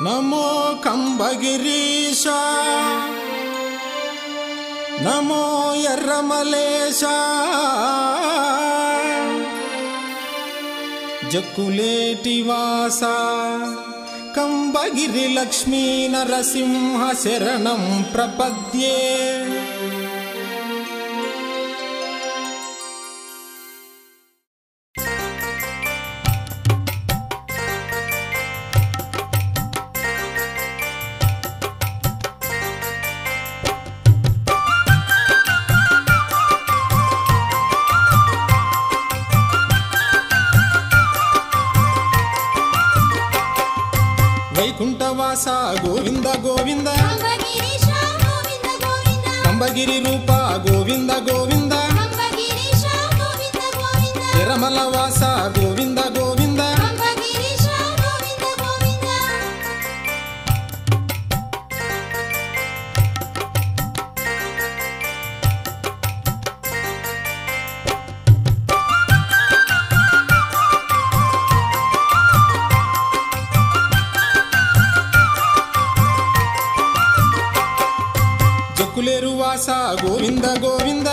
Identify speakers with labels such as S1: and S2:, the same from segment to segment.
S1: नमो कंबगिरीश नमो यर्रमलेश जक्कुलेटी वासा कंबगिरी लक्ष्मी नरसिंह शरणं प्रपद्ये। वैकुंठवास गोविंद गोविंद कंबगिरी रूप गोविंद गोविंद यरमलवास गोविंद गोविंद जक्कुलेरुवास गोविंद गोविंद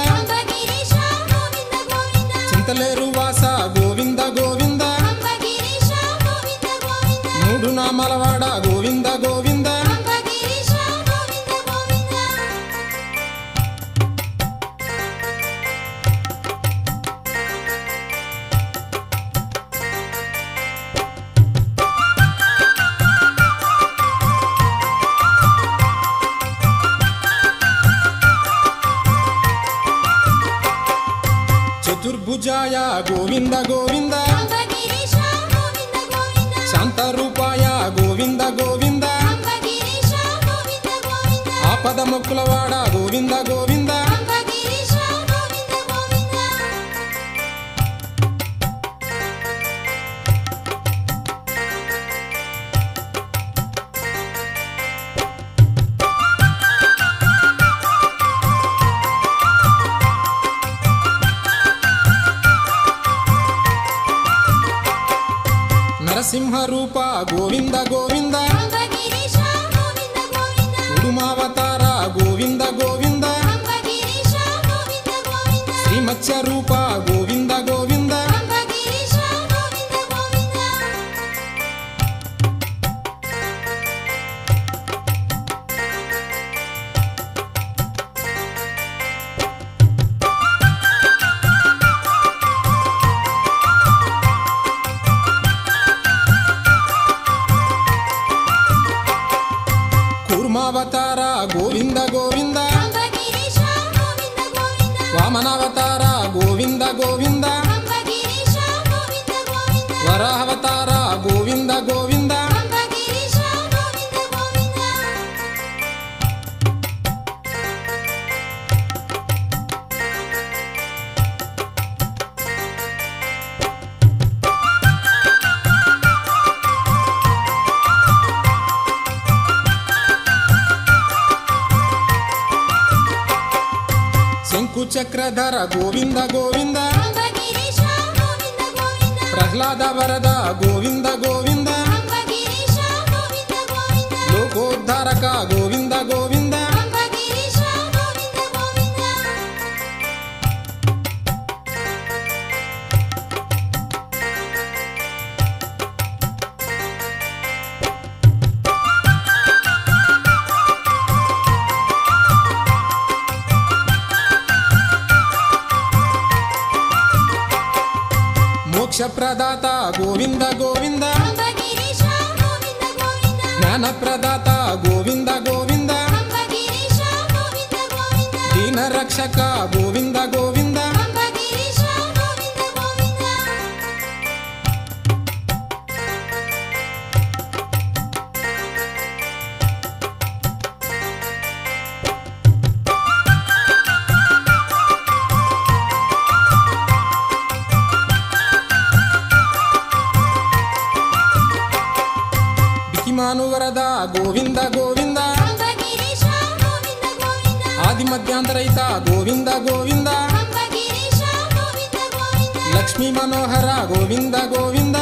S1: चिंतलेरुवास गोविंद गोविंद मूडु नामलवाड गोविंद गोविंद चतुर्भुजाय गोविंद गोविंद शांतरूपाय गोविंद गोविंद आपदमुक्कुलवाड गोविंद गोविंद नरसिंह रूप गोविंद गोविंद कुडुमावतार गोविंद गोविंद श्रीमत्स्य रूप गोविंद गोविंद अवतार गोविंद गोविंद वामनावतार गोविंद गोविंद वराहावतार गोविंद गोविंद चक्रधर गोविंद गोविंद प्रह्लाद वरद गोविंद गोविंद लोकोद्धारक गोविंद गोविंद प्रदाता गोविंद गोविंद ज्ञान प्रदाता गोविंद गोविंद दीन रक्षक गोविंद गोविंद वरद गोविंद गोविंद आदि मध्यांतरहित गोविंद गोविंद लक्ष्मी मनोहर गोविंद गोविंद